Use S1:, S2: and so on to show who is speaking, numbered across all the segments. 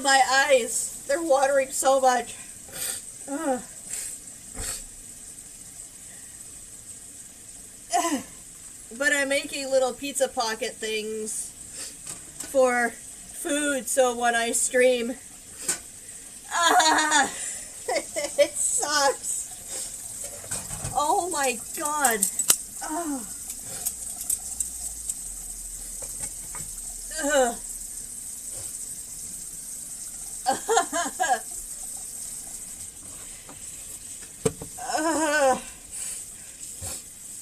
S1: My eyes. They're watering so much. Ugh. But I'm making little pizza pocket things for food, so when I stream, it sucks. Oh my god. Oh.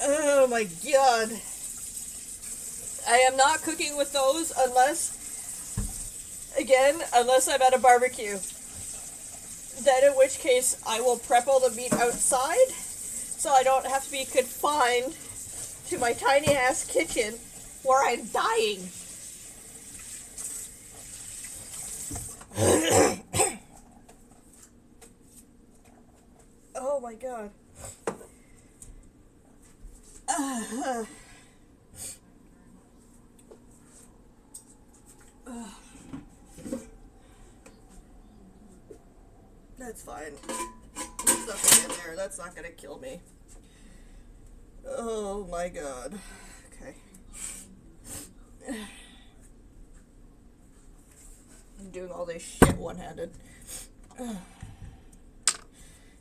S1: Oh my god. I am not cooking with those unless I'm at a barbecue. Then in which case I will prep all the meat outside so I don't have to be confined to my tiny ass kitchen where I'm dying. Oh my god. That's fine. There's nothing in there. That's not gonna kill me. Oh my god. Okay. I'm doing all this shit one-handed.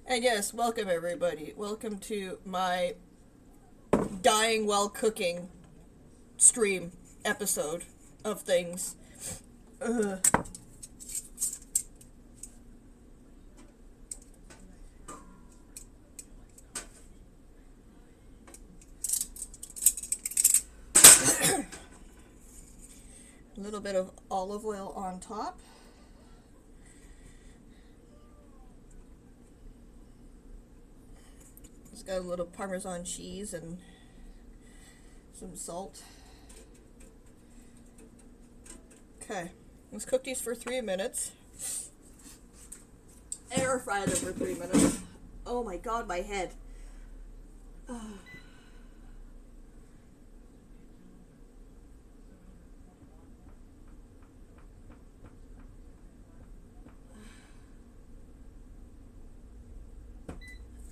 S1: And yes, welcome everybody. Welcome to my dying while cooking stream episode of things. A little bit of olive oil on top. It's got a little Parmesan cheese and some salt. Okay, let's cook these for 3 minutes. Air fry them for 3 minutes. Oh my god, my head.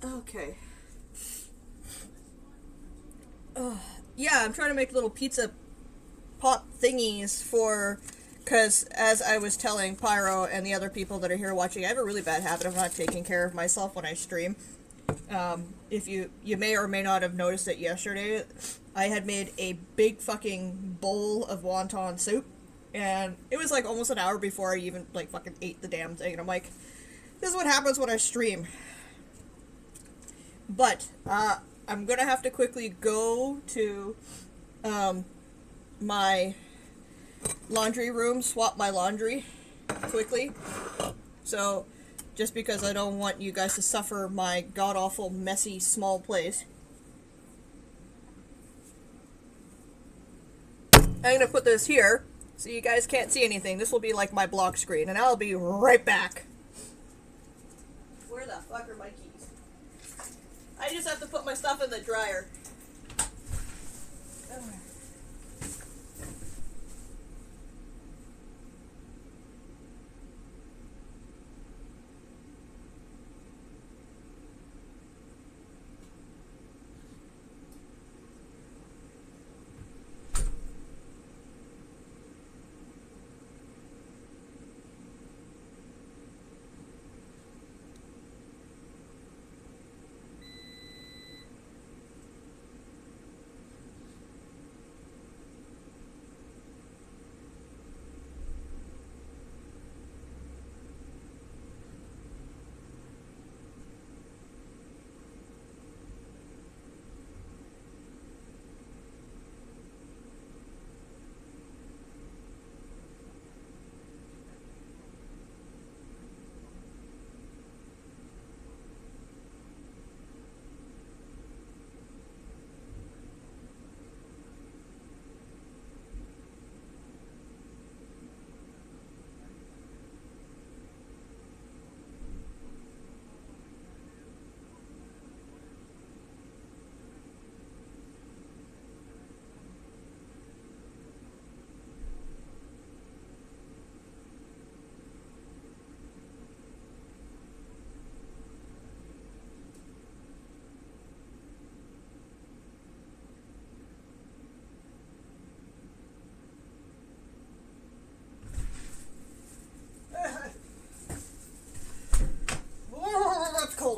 S1: Okay. Yeah, I'm trying to make little pizza pot thingies for, because as I was telling Pyro and the other people that are here watching, I have a really bad habit of not taking care of myself when I stream. If you may or may not have noticed it yesterday, I had made a big fucking bowl of wonton soup, and it was like almost an hour before I even like fucking ate the damn thing, and I'm like, this is what happens when I stream. But, I'm gonna have to quickly go to, my laundry room, swap my laundry quickly. So, just because I don't want you guys to suffer my god-awful, messy, small place. I'm gonna put this here, so you guys can't see anything. This will be like my block screen, and I'll be right back. Where the fuck are my keys? I just have to put my stuff in the dryer.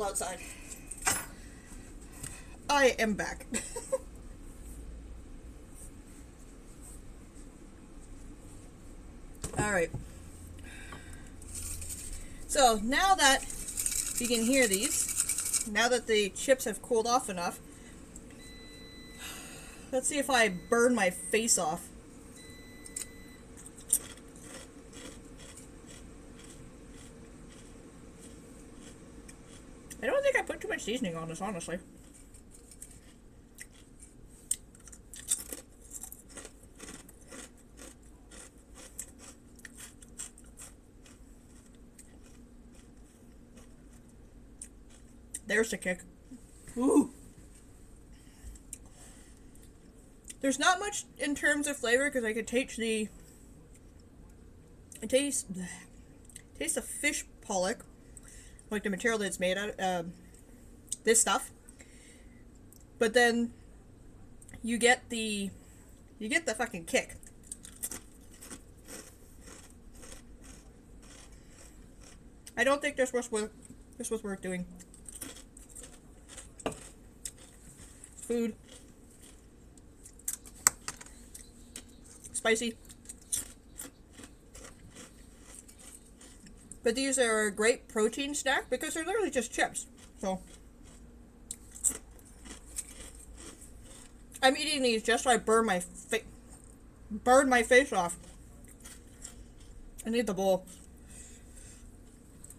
S1: outside. I am back. Alright. So, now that you can hear these, now that the chips have cooled off enough, let's see if I burn my face off. I don't think I put too much seasoning on this, honestly. There's the kick. Ooh. There's not much in terms of flavor because I could taste the fish pollock, like the material that it's made out of, this stuff. But then you get the fucking kick. I don't think this was worth doing. Food. Spicy. But these are a great protein snack because they're literally just chips. So I'm eating these just so I burn my face off. I need the bowl.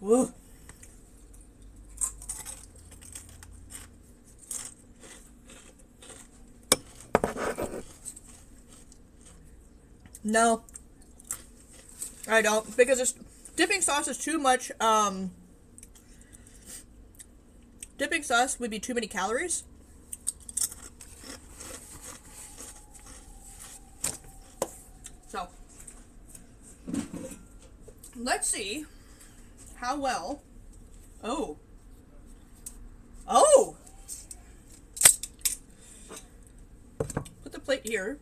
S1: Woo. No, I don't, because it's dipping sauce is too much. Dipping sauce would be too many calories. So let's see how well. Oh, put the plate here.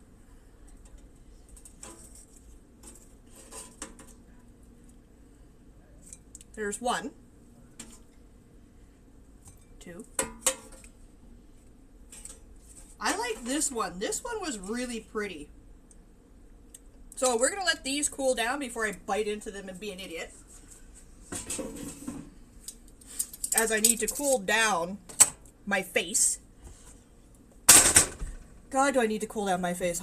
S1: There's 1, 2. I like this one. This one was really pretty. So we're going to let these cool down before I bite into them and be an idiot. As I need to cool down my face. God, do I need to cool down my face.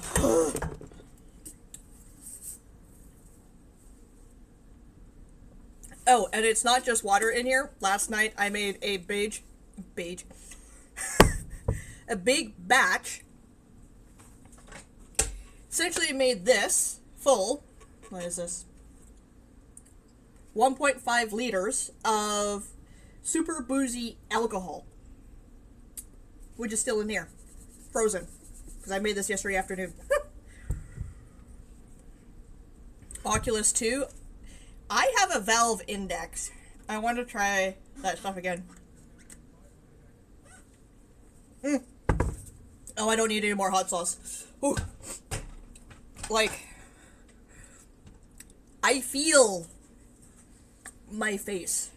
S1: Oh, and it's not just water in here. Last night I made a a big batch. Essentially made this full. What is this? 1.5 liters of super boozy alcohol. Which is still in here. Frozen. Because I made this yesterday afternoon. Oculus 2. I have a Valve Index. I want to try that stuff again. Oh, I don't need any more hot sauce. Ooh. Like, I feel my face.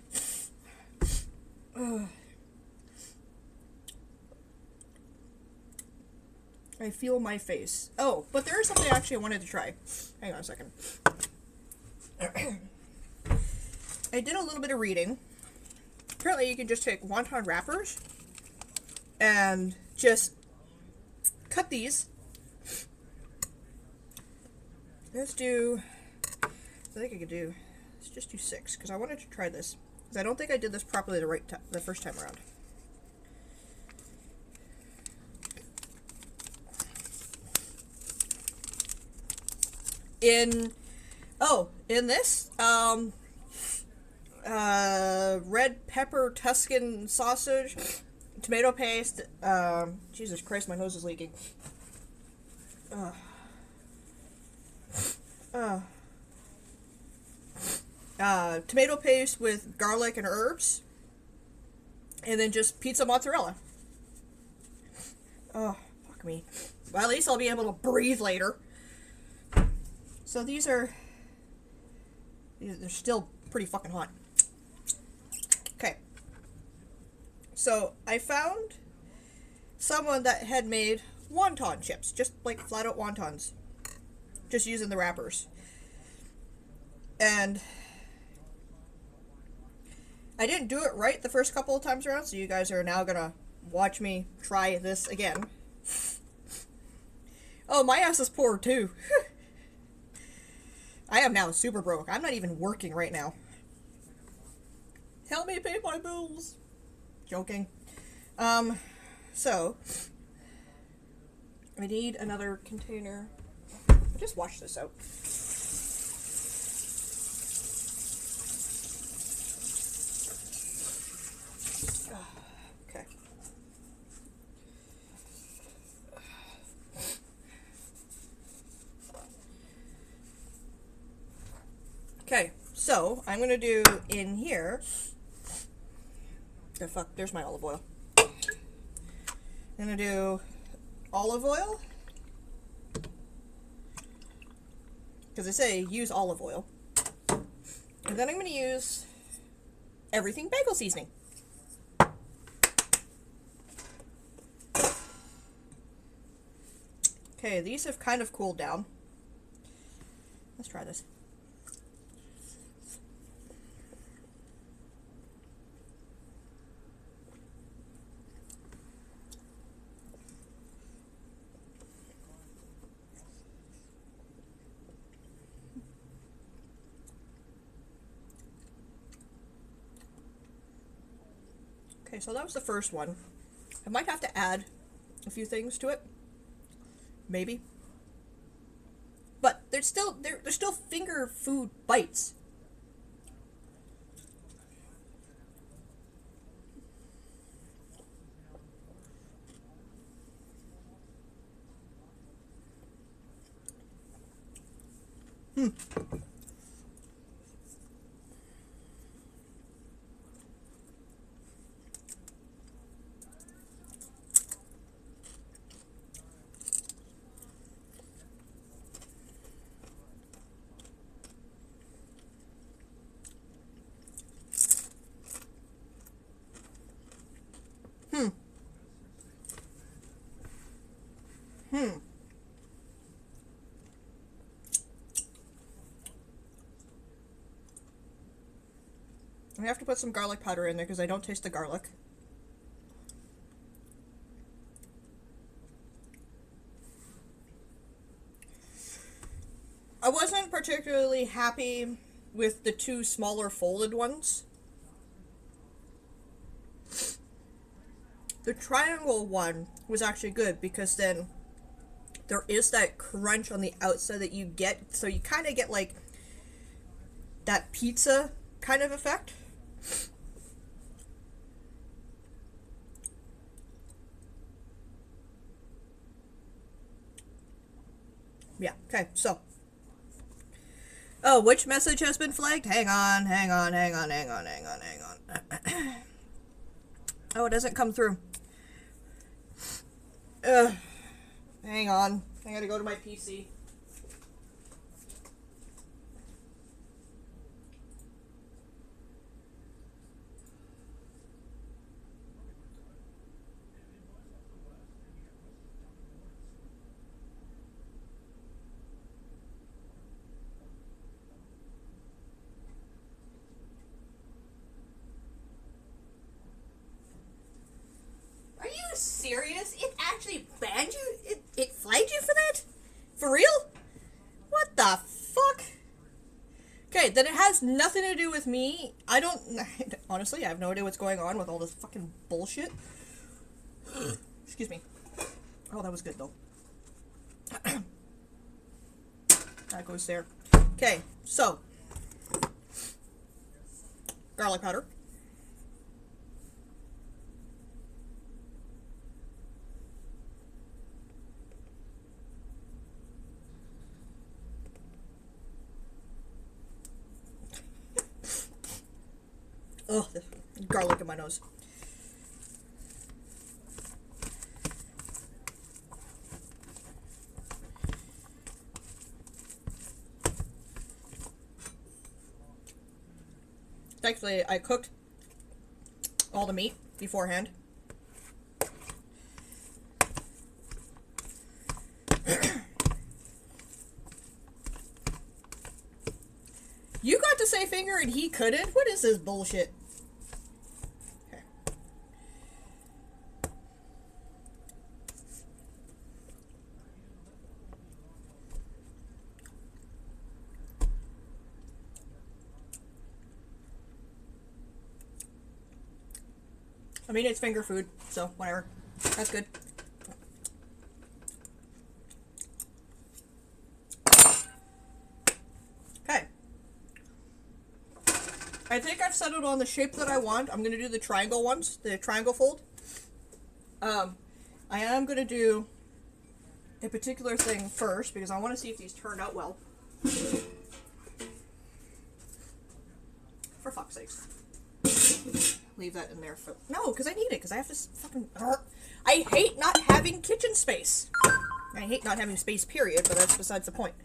S1: I feel my face. Oh, but there is something actually I wanted to try. Hang on a second. I did a little bit of reading. Apparently you can just take wonton wrappers and just cut these. Let's do, I think I could do, let's just do 6 because I wanted to try this. Because I don't think I did this properly the first time around. In this, red pepper Tuscan sausage, tomato paste, Jesus Christ, my nose is leaking. Tomato paste with garlic and herbs, and then just pizza mozzarella. Oh, fuck me. Well, at least I'll be able to breathe later. So these are, they're still pretty fucking hot. Okay. So I found someone that had made wonton chips, just like flat out wontons, just using the wrappers. And I didn't do it right the first couple of times around, so you guys are now gonna watch me try this again. Oh, my ass is poor too. I am now super broke. I'm not even working right now. Help me pay my bills. Joking. So I need another container. I'll just wash this out. Okay. Okay, so I'm gonna do in here. Oh fuck, there's my olive oil. I'm gonna do olive oil. Because I say use olive oil. And then I'm gonna use everything bagel seasoning. Okay, these have kind of cooled down. Let's try this. Okay, so that was the first one. I might have to add a few things to it. Maybe. But they're still finger food bites. I have to put some garlic powder in there because I don't taste the garlic. I wasn't particularly happy with the two smaller folded ones. The triangle one was actually good because then there is that crunch on the outside that you get, so you kind of get like that pizza kind of effect. Yeah, okay, so. Oh, which message has been flagged? Hang on. Oh, it doesn't come through. Hang on. I gotta go to my PC. Are you serious? It actually banned you? It flagged you for that? For real? What the fuck? Okay, then it has nothing to do with me. I don't... Honestly, I have no idea what's going on with all this fucking bullshit. Excuse me. Oh, that was good, though. That goes there. Okay, so. Garlic powder. Ugh, the garlic in my nose. Thankfully, I cooked all the meat, beforehand. You got to say finger and he couldn't? What is this bullshit? Okay. I mean, it's finger food, so whatever. That's good. Okay. I think I've settled on the shape that I want. I'm going to do the triangle ones, the triangle fold. I am going to do a particular thing first because I want to see if these turned out well. For fuck's sakes. Leave that in there for... No, because I need it, because I have to fucking... I hate not having kitchen space. I hate not having space, period, but that's besides the point.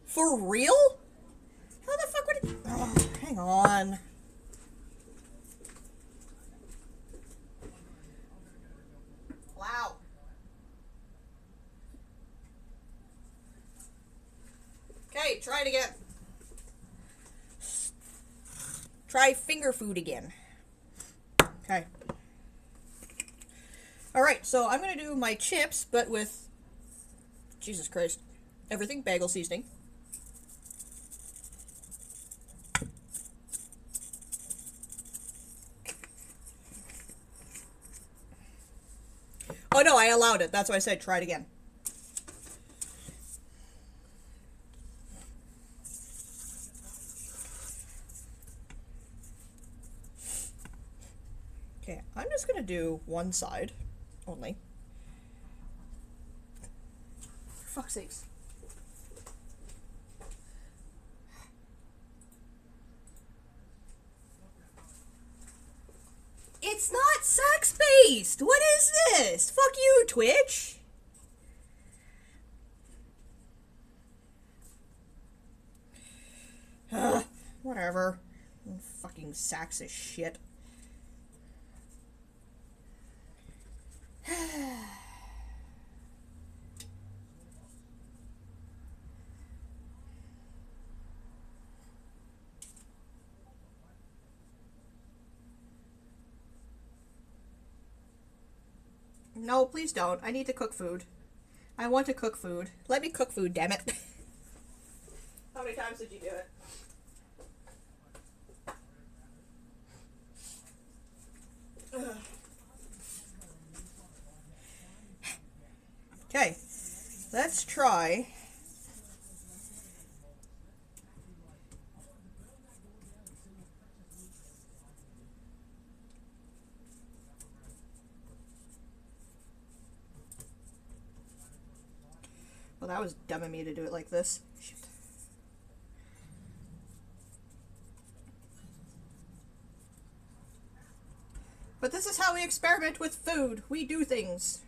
S1: For real? How the fuck would it... Oh, hang on. Wow. Okay, try it again. Try finger food again. Okay. Alright, so I'm going to do my chips, but with... Jesus Christ. Everything bagel seasoning. Oh no, I allowed it. That's why I said try it again. Okay, I'm just gonna do one side only. For fuck's sakes. It's not sex-based! What is this? Fuck you, Twitch! Whatever. Fucking sacks of shit. No, please don't. I need to cook food. I want to cook food. Let me cook food, damn it. How many times did you do it? Okay, let's try. Well, that was dumb of me to do it like this. Shit. But this is how we experiment with food. We do things.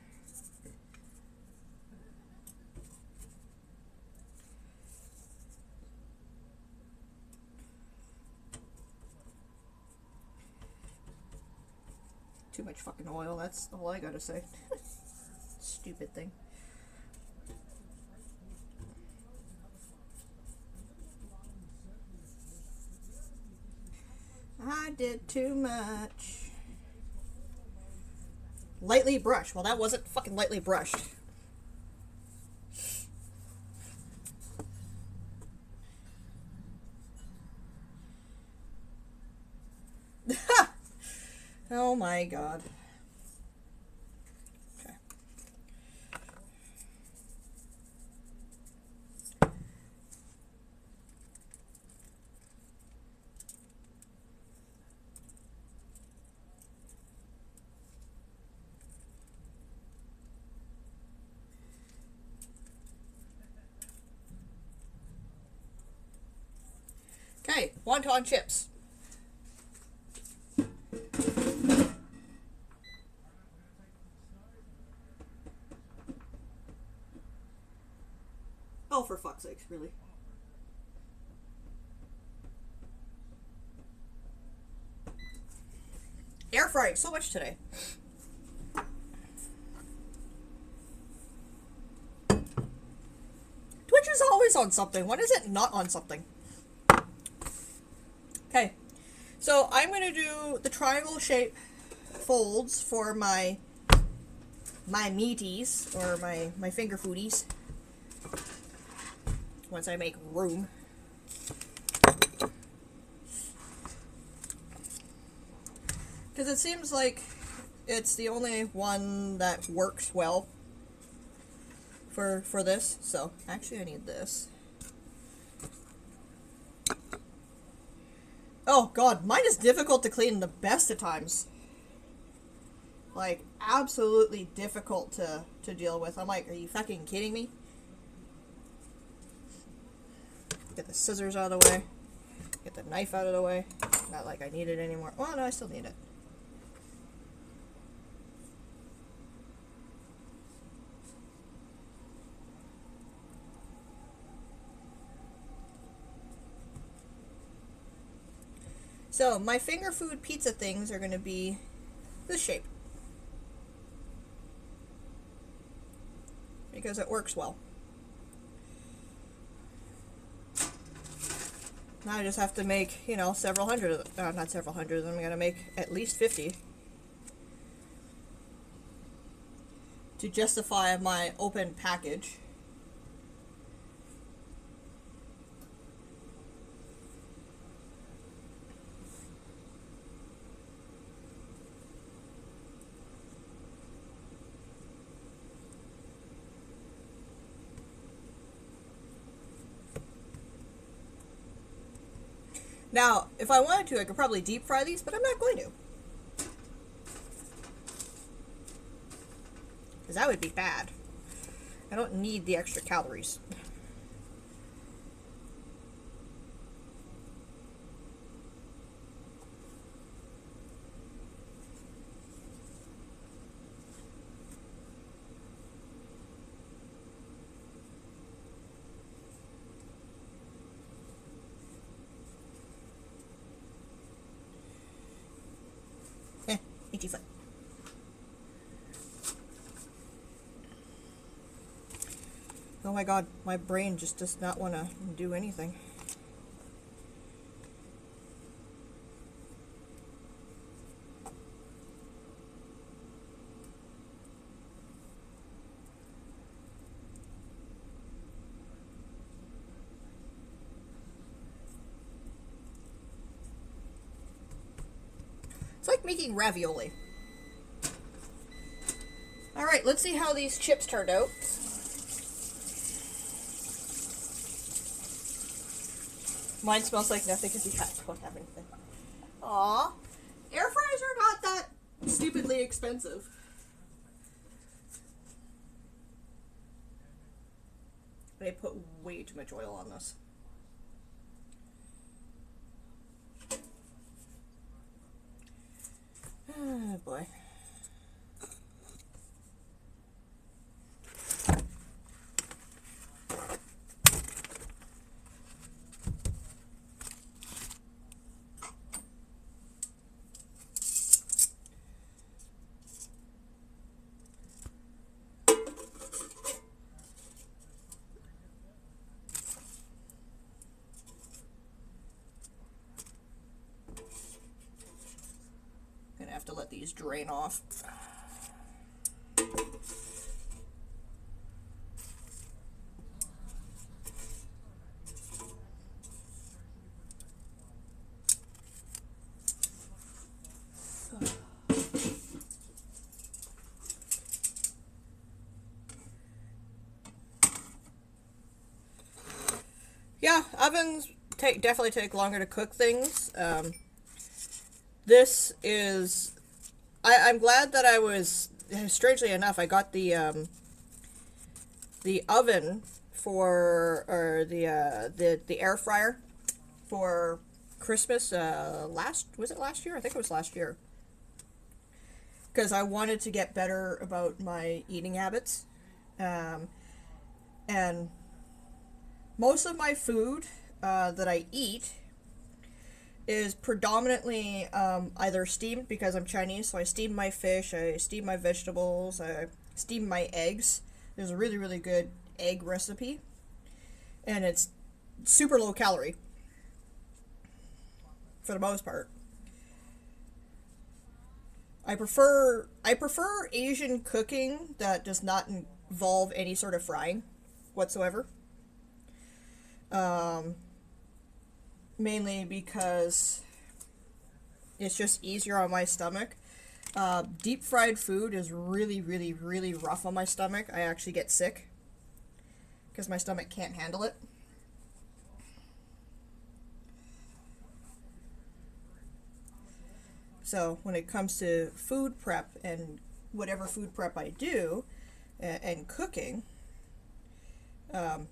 S1: Too much fucking oil, that's all I gotta say. Stupid thing. I did too much. Lightly brushed. Well, that wasn't fucking lightly brushed. Oh my god. Okay. Okay, wonton chips. Oh, for fuck's sake, really. Air frying so much today. Twitch is always on something. When is it not on something? Okay. So I'm going to do the triangle shape folds for my meaties, or my finger foodies. Once I make room. Because it seems like it's the only one that works well for this. So, actually I need this. Oh god, mine is difficult to clean the best of times. Like, absolutely difficult to deal with. I'm like, are you fucking kidding me? Get the scissors out of the way. Get the knife out of the way. Not like I need it anymore. Well, no, I still need it. So, my finger food pizza things are going to be this shape. Because it works well. Now I just have to make, you know, several hundred of them. Not several hundred of them. I'm going to make at least 50. To justify my open package. Now, if I wanted to, I could probably deep fry these, but I'm not going to. Because that would be bad. I don't need the extra calories. Itchy foot. Oh my god, my brain just does not want to do anything. It's like making ravioli. Alright, let's see how these chips turned out. Mine smells like nothing because I don't have anything. Aww. Air fryers are not that stupidly expensive. They put way too much oil on this. Oh boy. Gonna have to let these drain off. Yeah, ovens definitely take longer to cook things. This is... I'm glad that I was... Strangely enough, I got the oven for... Or the air fryer for Christmas was it last year? I think it was last year. Because I wanted to get better about my eating habits. And most of my food that I eat is predominantly either steamed, because I'm Chinese, so I steam my fish, I steam my vegetables, I steam my eggs. There's a really, really good egg recipe, and it's super low calorie for the most part. I prefer Asian cooking that does not involve any sort of frying whatsoever. Um, Mainly because it's just easier on my stomach. Deep fried food is really, really, really rough on my stomach. I actually get sick because my stomach can't handle it. So when it comes to food prep and whatever food prep I do and cooking, um,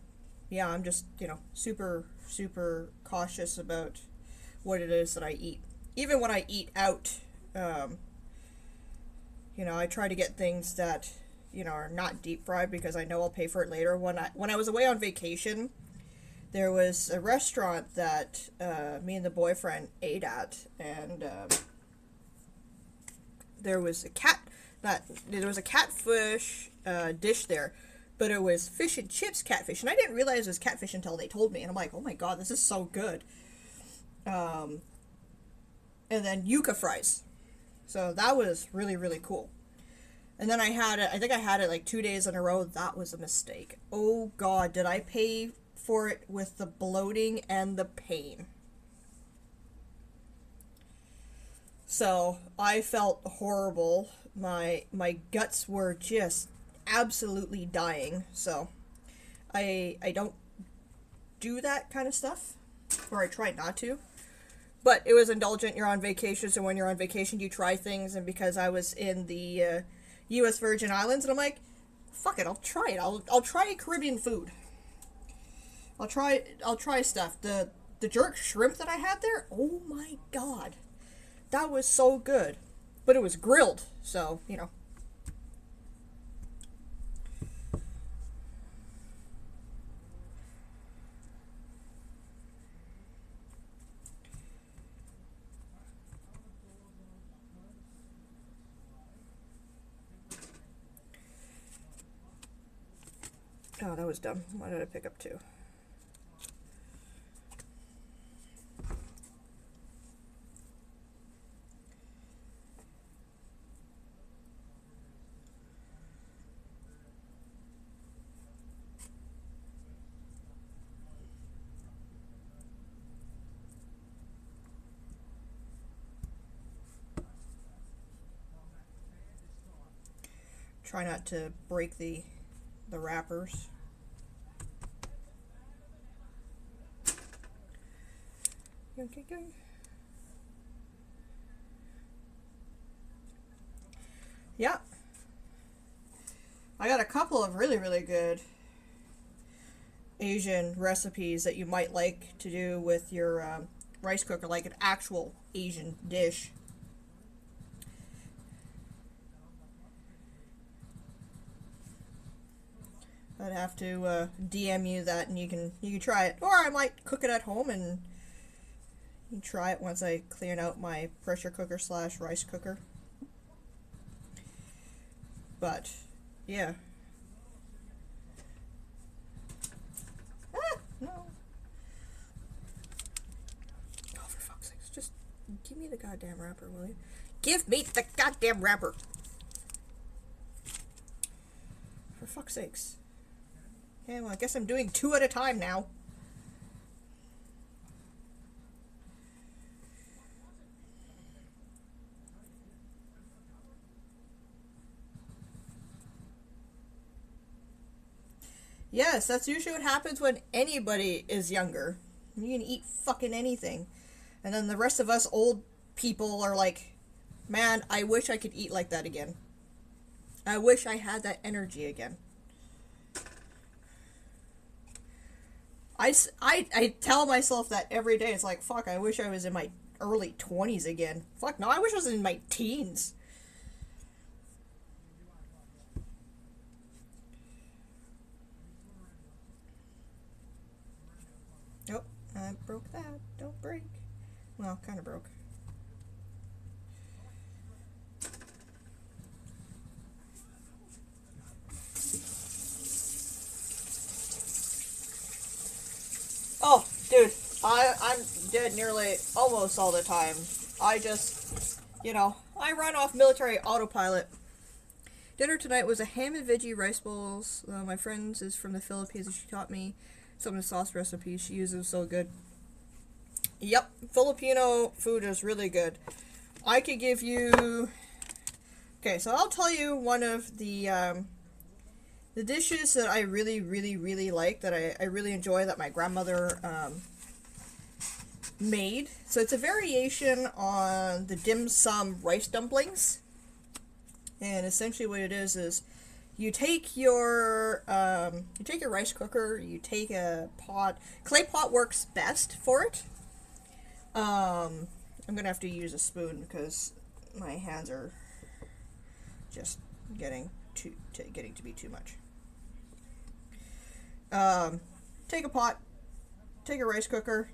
S1: yeah, I'm just, super, super cautious about what it is that I eat. Even when I eat out, um, I try to get things that, are not deep fried because I know I'll pay for it later. When I was away on vacation, there was a restaurant that me and the boyfriend ate at, and there was a catfish dish there, but it was fish and chips catfish, and I didn't realize it was catfish until they told me, and I'm like, oh my god, this is so good. Um, and then yuca fries, so that was really, really cool. And then I think I had it like 2 days in a row. That was a mistake. Oh god, did I pay for it with the bloating and the pain. So I felt horrible. My guts were just absolutely dying. So I don't do that kind of stuff, or I try not to. But it was indulgent. You're on vacation, so when you're on vacation, you try things. And because I was in the U.S. Virgin Islands, and I'm like, fuck it, I'll try it. I'll try Caribbean food. I'll try stuff. The jerk shrimp that I had there. Oh my god, that was so good, but it was grilled, so Oh, that was dumb. Why did I pick up two? Try not to break the wrappers. Okay, go. Yeah, I got a couple of really, really good Asian recipes that you might like to do with your rice cooker, like an actual Asian dish. I'd have to DM you that, and you can try it, or I might cook it at home and you can try it once I clean out my pressure cooker slash rice cooker. But yeah. No. Oh, for fuck's sakes, just give me the goddamn wrapper, will you? Give me the goddamn wrapper. For fuck's sakes. Okay, well, I guess I'm doing two at a time now. Yes, that's usually what happens when anybody is younger. You can eat fucking anything. And then the rest of us old people are like, man, I wish I could eat like that again. I wish I had that energy again. I tell myself that every day. It's like, fuck, I wish I was in my early 20s again. Fuck, no, I wish I was in my teens. I broke that. Don't break. Well, kind of broke. Oh, dude, I'm dead nearly almost all the time. I just, I run off military autopilot. Dinner tonight was a ham and veggie rice bowls. My friend is from the Philippines and she taught me some of the sauce recipes. She uses so good. Yep, Filipino food is really good. I could give you... Okay, so I'll tell you one of the dishes that I really, really, really like, that I really enjoy, that my grandmother made. So it's a variation on the dim sum rice dumplings. And essentially what it is you take your rice cooker, you take a pot. Clay pot works best for it. I'm gonna have to use a spoon because my hands are just getting to be too much. Take a pot, take a rice cooker.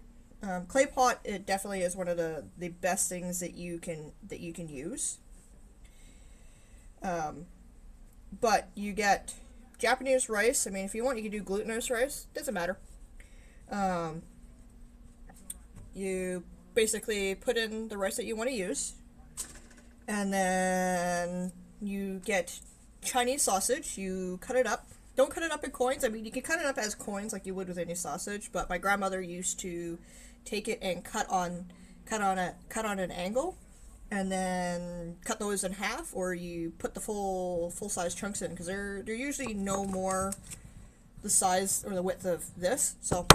S1: Clay pot, it definitely is one of the best things that you can use. But you get Japanese rice. I mean, if you want, you can do glutinous rice. Doesn't matter. You basically put in the rice that you want to use, and then you get Chinese sausage. You cut it up. Don't cut it up in coins. I mean, you can cut it up as coins like you would with any sausage, but my grandmother used to take it and cut on an angle, and then cut those in half, or you put the full size chunks in, because they're usually no more the size or the width of this, so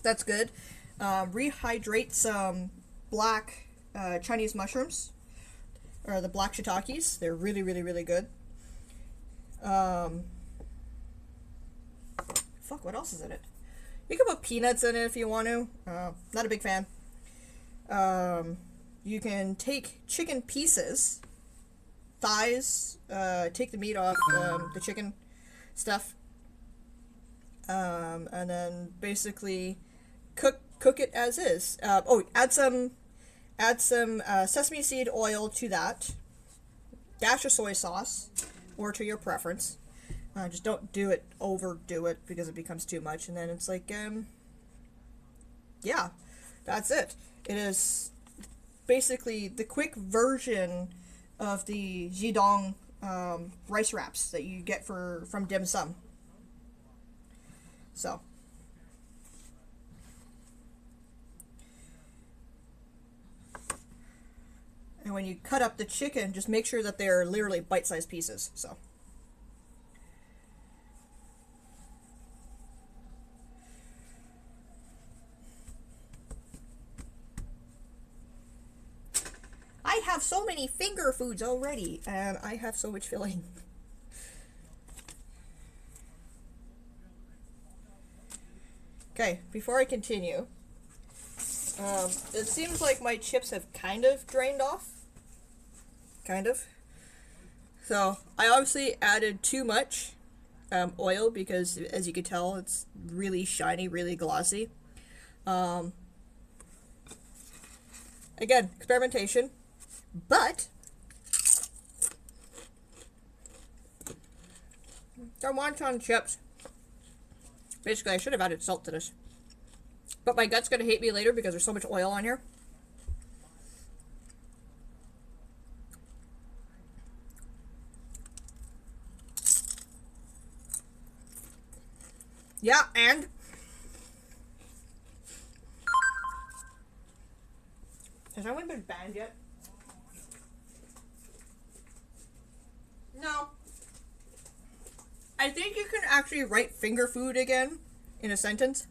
S1: that's good. Rehydrate some black Chinese mushrooms, or the black shiitakes. They're really, really, really good. Fuck, what else is in it? You can put peanuts in it if you want to. Not a big fan. You can take chicken pieces, thighs, take the meat off the chicken stuff, and then basically cook it as is. Add some sesame seed oil to that. Dash of soy sauce, or to your preference. Just don't overdo it, because it becomes too much, and then it's like, yeah, that's it. It is basically the quick version of the jidong rice wraps that you get from dim sum. So, and when you cut up the chicken, just make sure that they're literally bite-sized pieces. So, I have so many finger foods already, and I have so much filling. Okay, before I continue, it seems like my chips have kind of drained off. Kind of. So, I obviously added too much oil, because, as you can tell, it's really shiny, really glossy. Again, experimentation. But they're wonton chips. Basically, I should have added salt to this. But my gut's gonna hate me later because there's so much oil on here. Yeah, and has anyone been banned yet? No. I think you can actually write finger food again in a sentence.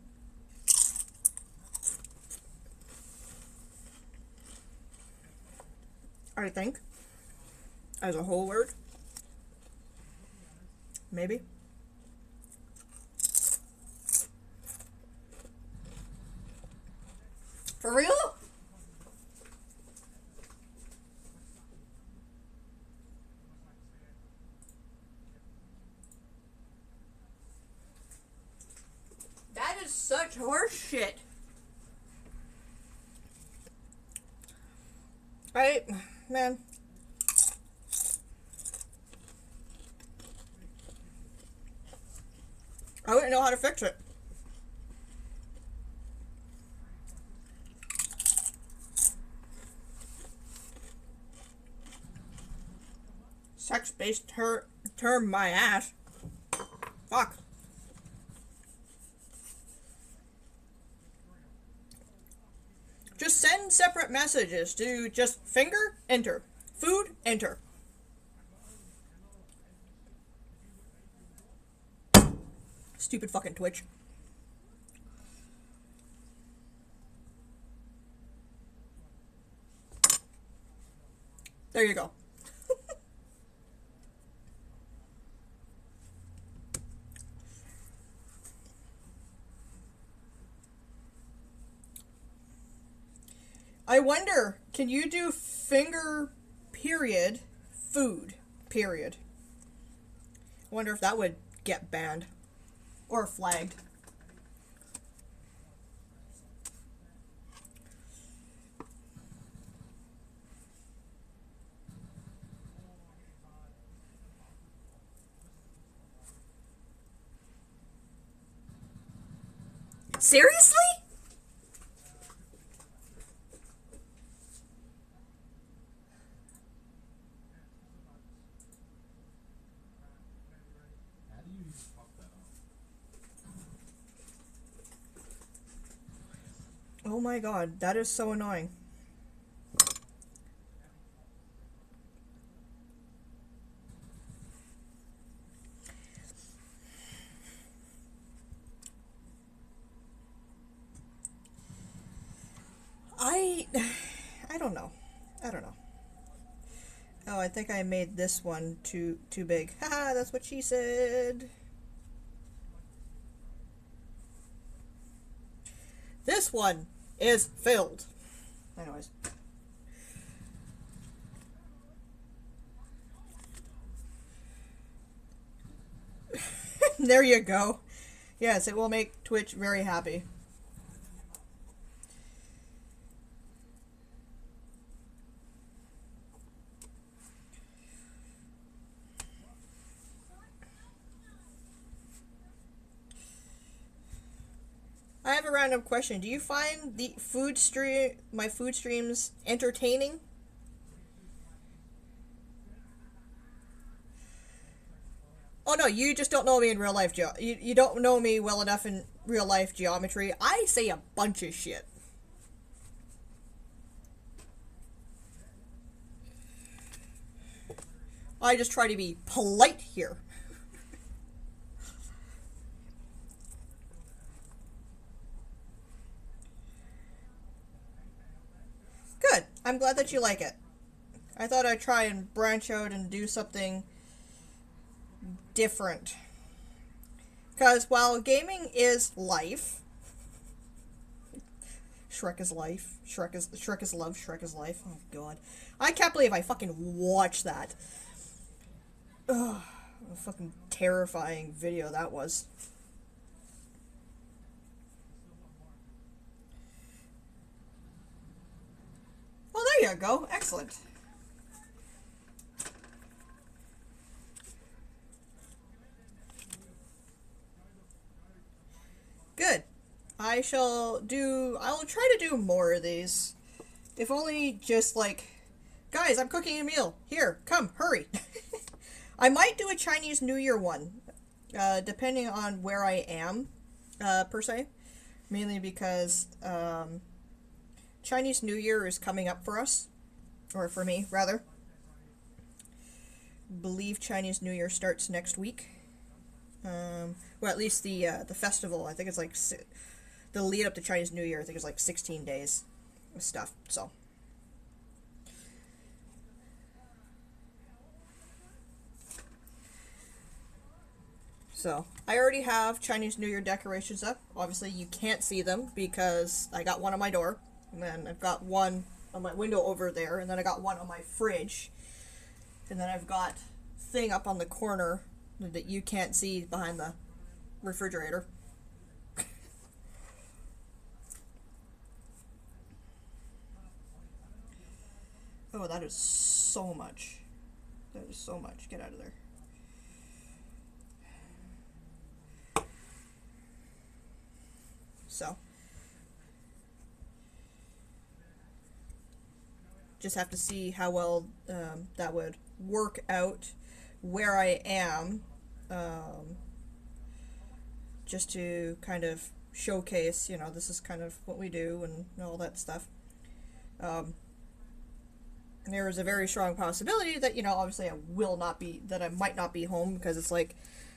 S1: I think. As a whole word. Maybe. For real? That is such horse shit. I, man, I wouldn't know how to fix it. Sex-based term my ass. Fuck. Just send separate messages to just finger, enter. Food, enter. Stupid fucking Twitch. There you go. I wonder, can you do finger period food period? I wonder if that would get banned or flagged. Seriously? Oh my god, that is so annoying. I don't know. I don't know. Oh, I think I made this one too big. Haha, that's what she said. This one is filled. Anyways. There you go. Yes, it will make Twitch very happy. I have a random question. Do you find my food streams entertaining? Oh no, you just don't know me in real life, you don't know me well enough in real life geometry. I say a bunch of shit. I just try to be polite here. Good. I'm glad that you like it. I thought I'd try and branch out and do something different. Because while gaming is life, Shrek is life, Shrek is love, Shrek is life. Oh god. I can't believe I fucking watched that. Ugh, a fucking terrifying video that was. Well, there you go. Excellent. Good. I will try to do more of these. If only just like, guys, I'm cooking a meal. Here, come, hurry. I might do a Chinese New Year one, depending on where I am, per se. Mainly because, Chinese New Year is coming up for us. Or for me, rather. Believe Chinese New Year starts next week. Well, at least the festival, I think it's like, the lead up to Chinese New Year, I think it's like 16 days of stuff, so. So, I already have Chinese New Year decorations up. Obviously, you can't see them because I got one on my door, and then I've got one on my window over there, and then I got one on my fridge, and then I've got thing up on the corner that you can't see behind the refrigerator. Oh, that is so much. That is so much. Get out of there. So, just have to see how well that would work out where I am, just to kind of showcase, you know, this is kind of what we do and all that stuff. There is a very strong possibility that, you know, obviously I might not be home, because it's like,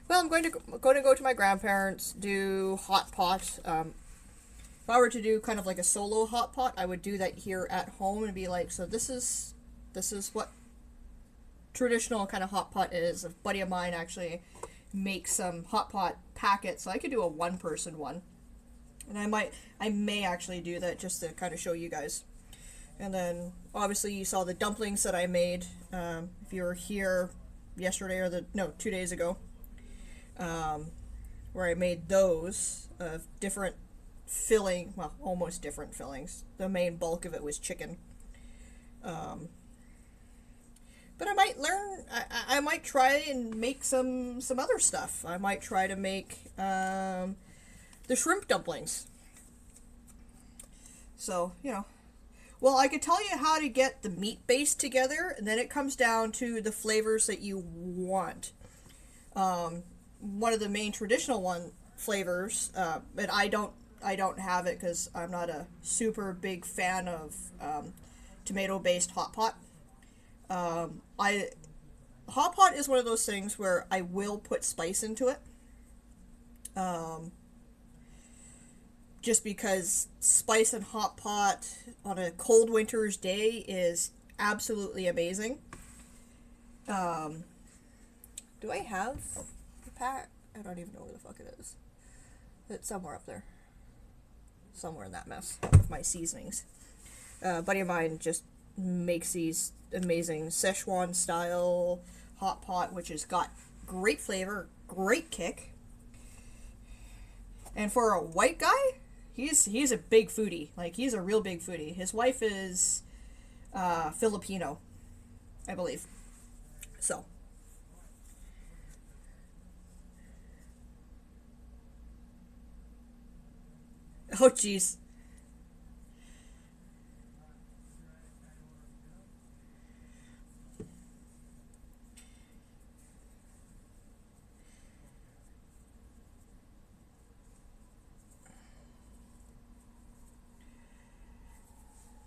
S1: well, I'm going to go to my grandparents, do hot pot. If I were to do kind of like a solo hot pot, I would do that here at home and be like, so this is what traditional kind of hot pot is. A buddy of mine actually makes some hot pot packets, so I could do a one-person one. And I may actually do that just to kind of show you guys. And then, obviously, you saw the dumplings that I made, if you were here yesterday, or 2 days ago, where I made those of different filling, well, almost different fillings. The main bulk of it was chicken. But I might learn, I might try and make some other stuff. I might try to make, the shrimp dumplings. So, you know. Well, I could tell you how to get the meat base together, and then it comes down to the flavors that you want. One of the main traditional flavors, but I don't have it because I'm not a super big fan of tomato-based hot pot. Hot pot is one of those things where I will put spice into it. Just because spice and hot pot on a cold winter's day is absolutely amazing. Do I have the pack? I don't even know where the fuck it is. It's somewhere up there. Somewhere in that mess of my seasonings. A buddy of mine just makes these amazing Szechuan style hot pot, which has got great flavor, great kick. And for a white guy, he's a big foodie. Like, he's a real big foodie. His wife is Filipino, I believe. So. Oh, jeez.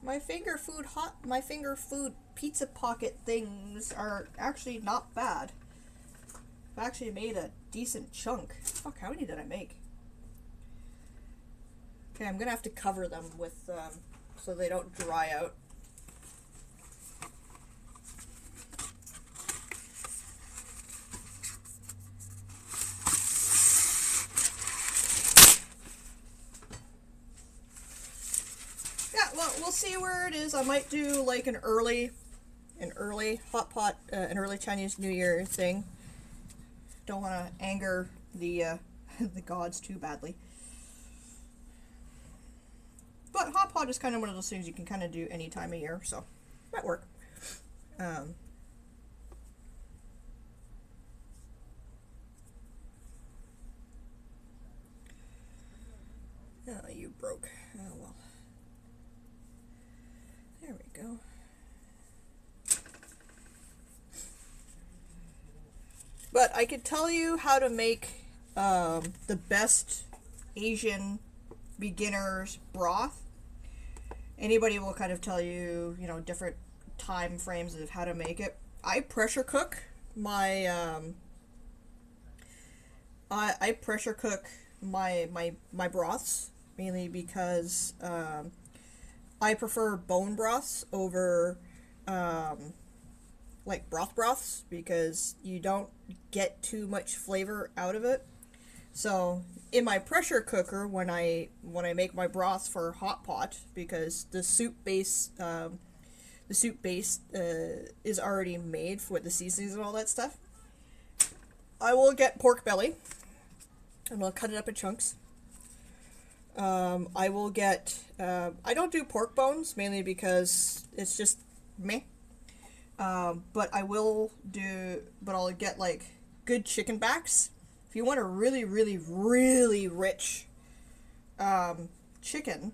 S1: My finger food pizza pocket things are actually not bad. I've actually made a decent chunk. Fuck, how many did I make? Okay, I'm gonna have to cover them with, so they don't dry out. Well, we'll see where it is. I might do like an early hot pot, an early Chinese New Year thing. Don't want to anger the the gods too badly. But hot pot is kind of one of those things you can kind of do any time of year, so might work. Oh, you broke. Oh well. There we go. But I could tell you how to make the best Asian beginner's broth. Anybody will kind of tell you, you know, different time frames of how to make it. I pressure cook my I pressure cook my broths, mainly because I prefer bone broths over like broths, because you don't get too much flavor out of it. So in my pressure cooker, when I make my broth for hot pot, because the soup base is already made with the seasonings and all that stuff, I will get pork belly and I'll cut it up in chunks. I will get I don't do pork bones, mainly because it's just meh. But I'll get like good chicken backs. If you want a really, really, really rich chicken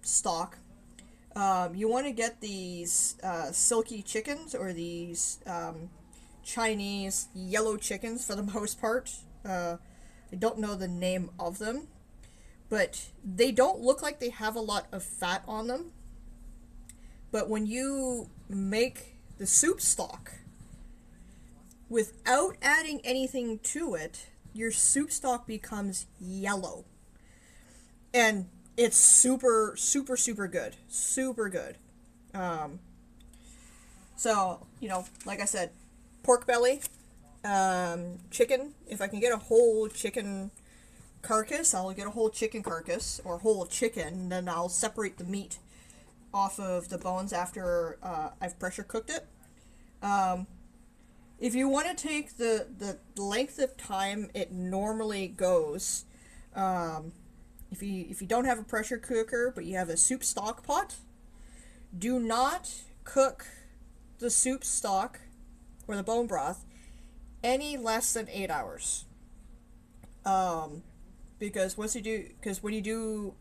S1: stock, you want to get these silky chickens, or these Chinese yellow chickens for the most part. I don't know the name of them, but they don't look like they have a lot of fat on them. But when you make the soup stock, without adding anything to it, your soup stock becomes yellow. And it's super, super, super good. Super good. So, like I said, pork belly, chicken. If I can get a whole chicken carcass, I'll get a whole chicken carcass, or whole chicken, and then I'll separate the meat off of the bones after I've pressure cooked it. If you want to take the length of time it normally goes, if you don't have a pressure cooker but you have a soup stock pot, do not cook the soup stock or the bone broth any less than 8 hours. Because when you do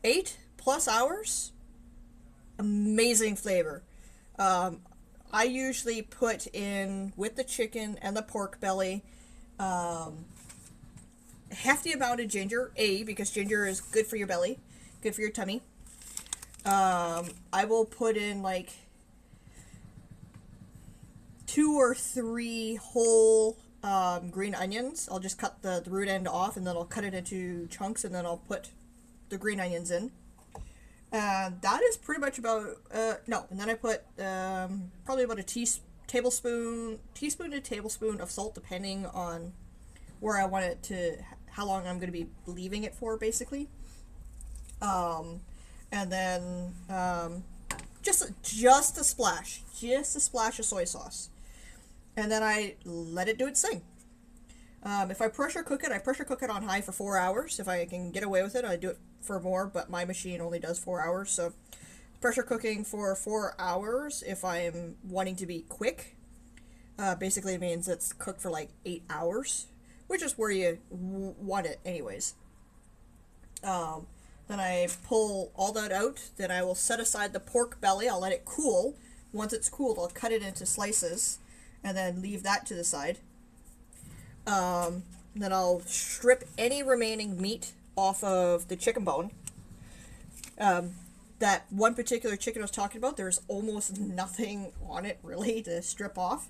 S1: 8+ hours, amazing flavor. I usually put in, with the chicken and the pork belly, a hefty amount of ginger, because ginger is good for your belly, good for your tummy. I will put in like 2 or 3 whole green onions. I'll just cut the root end off, and then I'll cut it into chunks, and then I'll put the green onions in. And that is pretty much about, no, and then I put probably about a teaspoon to tablespoon of salt, depending on where I want it to, how long I'm going to be leaving it for, basically. And then just a splash of soy sauce. And then I let it do its thing. If I pressure cook it, I pressure cook it on high for 4 hours. If I can get away with it, I do it for more, but my machine only does 4 hours, so pressure cooking for 4 hours if I'm wanting to be quick. Basically means it's cooked for like 8 hours, which is where you want it anyways. Then I pull all that out, then I will set aside the pork belly, I'll let it cool. Once it's cooled, I'll cut it into slices, and then leave that to the side. Then I'll strip any remaining meat off of the chicken bone. That one particular chicken I was talking about, there's almost nothing on it really to strip off,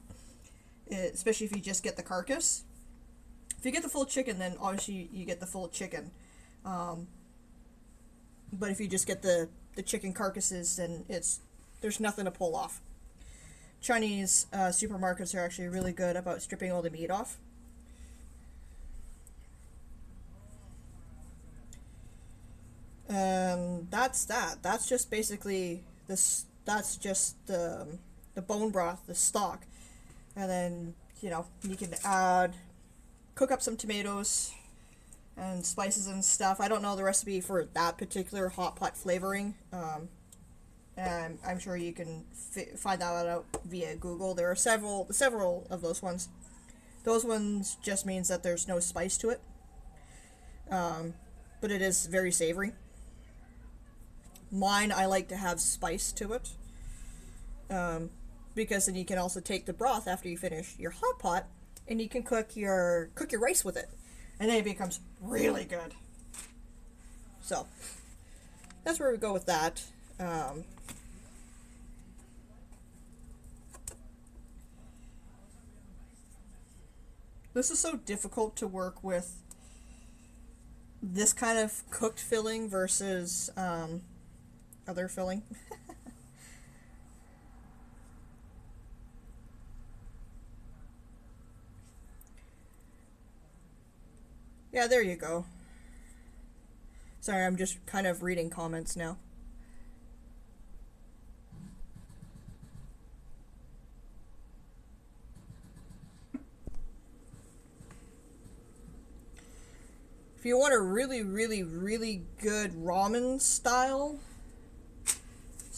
S1: especially if you just get the carcass. If you get the full chicken, then obviously you get the full chicken. But if you just get the chicken carcasses, then there's nothing to pull off. Chinese supermarkets are actually really good about stripping all the meat off. And that's that. That's just basically this. That's just the bone broth, the stock, and then you can cook up some tomatoes and spices and stuff. I don't know the recipe for that particular hot pot flavoring, and I'm sure you can find that out via Google. There are several of those ones. Those ones just means that there's no spice to it, but it is very savory. Mine, I like to have spice to it, because then you can also take the broth after you finish your hot pot, and you can cook your rice with it, and then it becomes really good. So that's where we go with that. This is so difficult to work with this kind of cooked filling versus other filling. Yeah, there you go. Sorry, I'm just kind of reading comments now. If you want a really, really, really good ramen style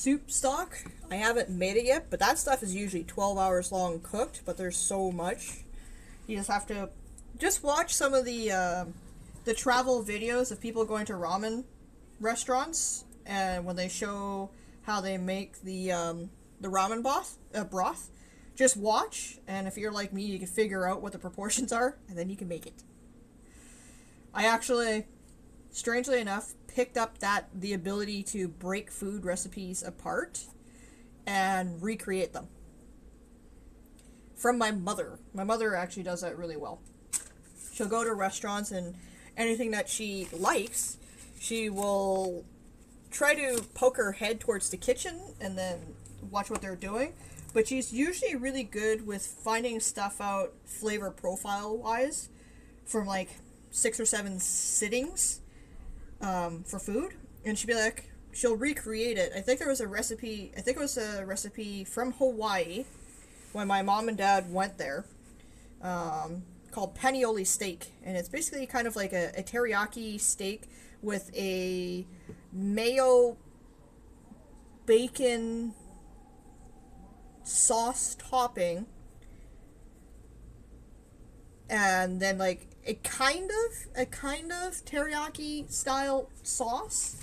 S1: soup stock. I haven't made it yet, but that stuff is usually 12 hours long cooked, but there's so much. You just have to just watch some of the travel videos of people going to ramen restaurants, and when they show how they make the ramen broth, just watch, and if you're like me, you can figure out what the proportions are, and then you can make it. I actually, strangely enough, picked up the ability to break food recipes apart and recreate them from my mother. My mother actually does that really well. She'll go to restaurants, and anything that she likes, she will try to poke her head towards the kitchen and then watch what they're doing. But she's usually really good with finding stuff out flavor profile wise from like 6 or 7 sittings for food. And she'll recreate it. I think it was a recipe from Hawaii when my mom and dad went there, called panioli steak. And it's basically kind of like a teriyaki steak with a mayo bacon sauce topping, and then like a kind of teriyaki style sauce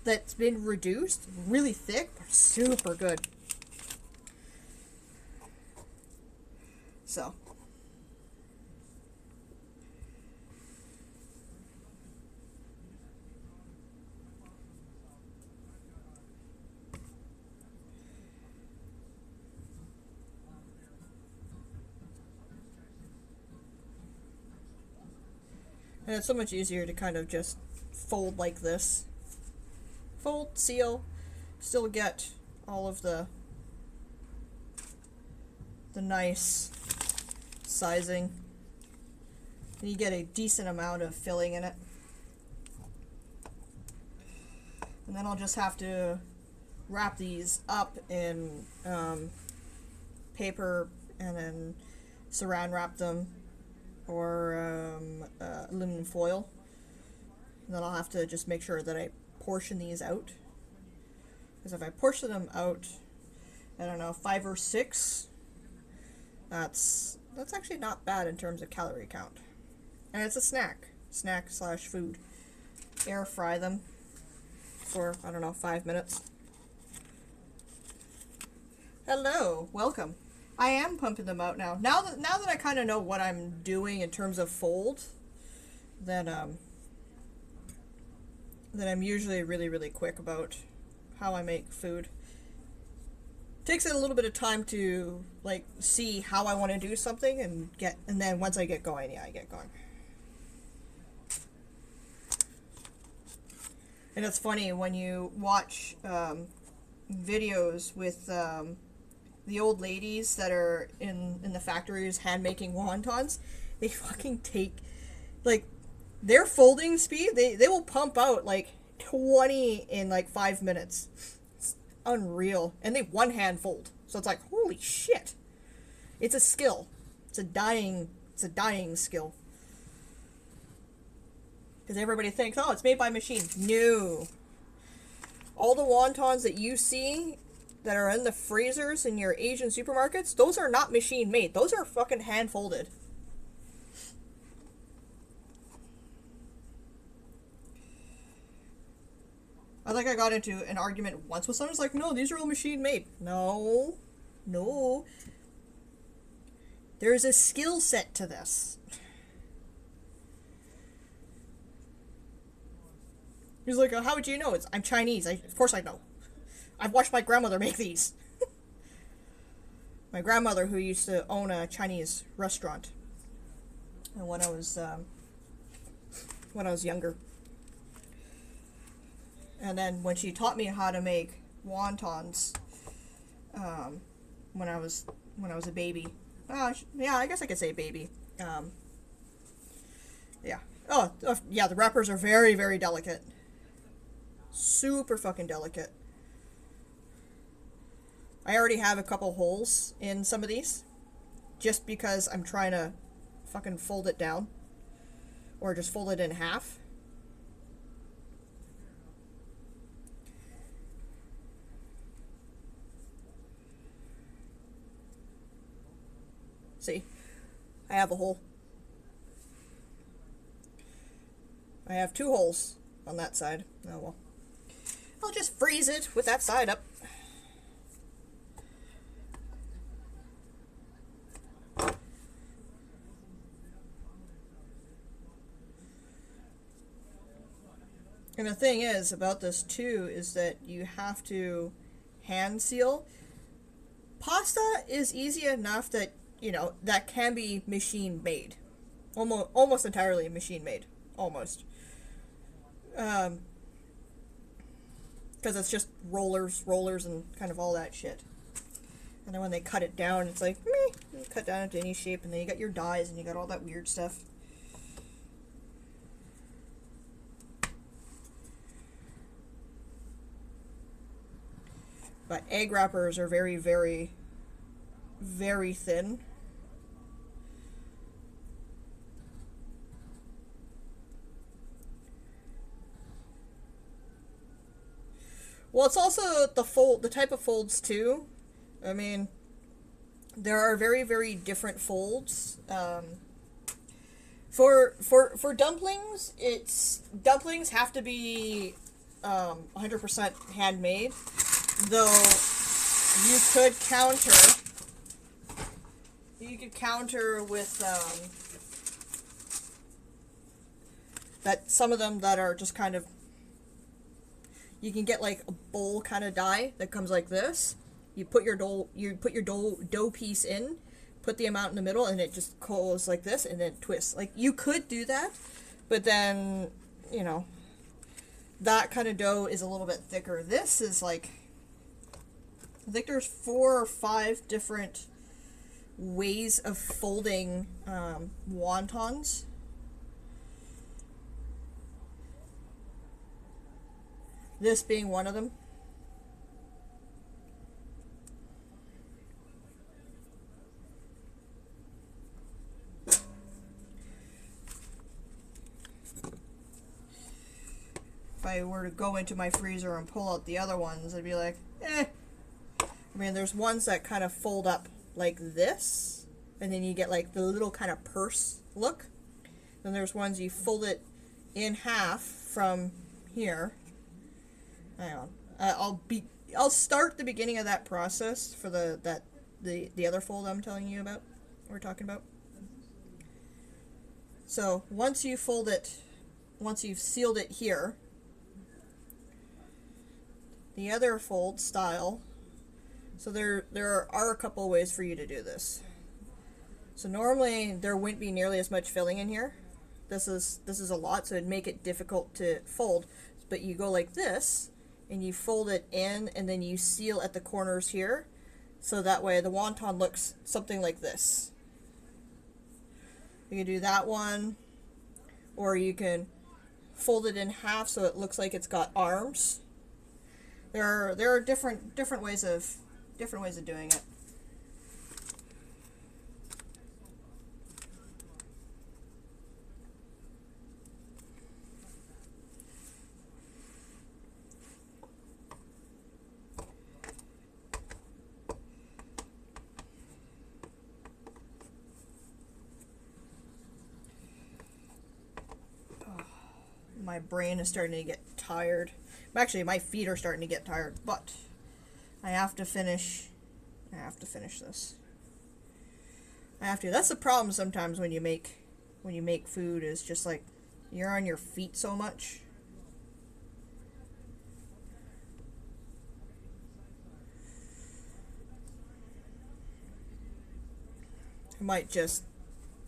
S1: that's been reduced, really thick, but super good. So and it's so much easier to kind of just fold like this. Fold, seal, still get all of the nice sizing. And you get a decent amount of filling in it. And then I'll just have to wrap these up in paper and then saran wrap them, or aluminum foil. And then I'll have to just make sure that I portion these out. Because if I portion them out, I don't know, 5 or 6, that's actually not bad in terms of calorie count. And it's a snack slash food. Air fry them for, I don't know, 5 minutes. Hello, welcome. I am pumping them out now. Now that I kind of know what I'm doing in terms of fold, then I'm usually really quick about how I make food. Takes it a little bit of time to like see how I want to do something and then once I get going, yeah, I get going. And it's funny when you watch videos with the old ladies that are in the factories hand making wontons, they fucking take, like, their folding speed, they will pump out like 20 in like 5 minutes. It's unreal. And they one hand fold. So it's like, holy shit. It's a skill. It's a dying skill. Because everybody thinks, oh, it's made by machine. No. All the wontons that you see that are in the freezers in your Asian supermarkets, those are not machine made. Those are fucking hand folded. I think I got into an argument once with someone who's like, no, these are all machine made. No. There's a skill set to this. He's like, how would you know? I'm Chinese. Of course I know. I've watched my grandmother make these. My grandmother, who used to own a Chinese restaurant, and when I was younger, and then when she taught me how to make wontons, when I was a baby, yeah, I guess I could say baby. Yeah. Oh, yeah. The wrappers are very delicate. Super fucking delicate. I already have a couple holes in some of these, just because I'm trying to fucking fold it down, or just fold it in half. See, I have a hole. I have 2 holes on that side. Oh well. I'll just freeze it with that side up. And the thing is about this too is that you have to hand seal. Pasta is easy enough that, you know, that can be machine made. Almost entirely machine made. Almost. Because it's just rollers, and kind of all that shit. And then when they cut it down, it's like, meh, you cut down into any shape, and then you got your dies, and you got all that weird stuff. But egg wrappers are very, very, very thin. Well, it's also the type of folds too. I mean, there are very, very different folds. For dumplings, dumplings have to be 100% handmade. Though you could counter with that some of them that are just kind of, you can get like a bowl kind of die that comes like this. You put your dough piece in, put the amount in the middle, and it just goes like this, and then twists. Like, you could do that, but then, you know, that kind of dough is a little bit thicker. This is like, I think there's 4 or 5 different ways of folding wontons. This being one of them. If I were to go into my freezer and pull out the other ones, I'd be like, eh. I mean, there's ones that kind of fold up like this, and then you get like the little kind of purse look. Then there's ones you fold it in half from here. Hang on, I'll start the beginning of that process for the other fold I'm telling you about. We're talking about. So once you fold it, once you've sealed it here, the other fold style. So there are a couple ways for you to do this. So normally there wouldn't be nearly as much filling in here. This is a lot, so it'd make it difficult to fold. But you go like this, and you fold it in, and then you seal at the corners here, so that way the wonton looks something like this. You can do that one, or you can fold it in half so it looks like it's got arms. There are different ways of doing it. My brain is starting to get tired. Actually, my feet are starting to get tired, but I have to finish this. I have to. That's the problem sometimes when you make food, is just like you're on your feet so much. I might just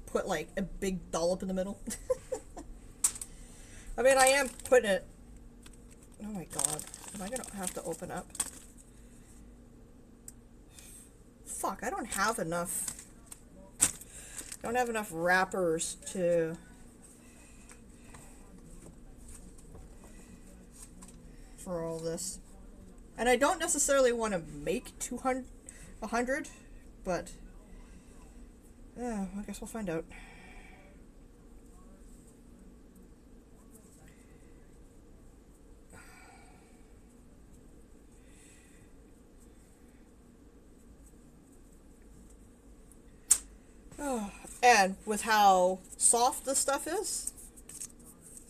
S1: put like a big dollop in the middle. I mean, I am putting it. Oh my god. Am I gonna have to open up? Fuck, I don't have enough. I don't have enough wrappers for all this. And I don't necessarily want to make 100, but I guess we'll find out. again, with how soft this stuff is,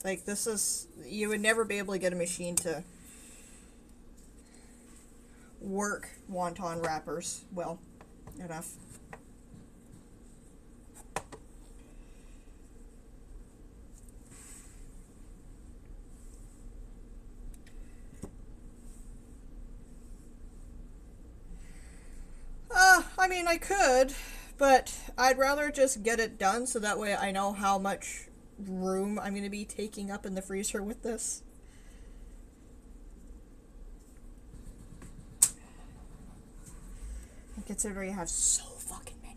S1: like this is, you would never be able to get a machine to work wonton wrappers well enough. I mean, I could, but I'd rather just get it done so that way I know how much room I'm going to be taking up in the freezer with this. Considering I have so fucking many.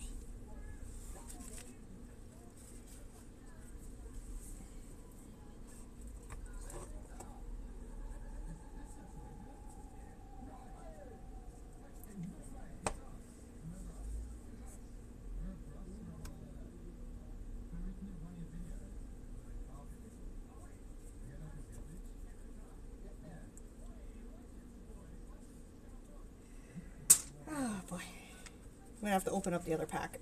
S1: Oh boy. I'm gonna have to open up the other pack.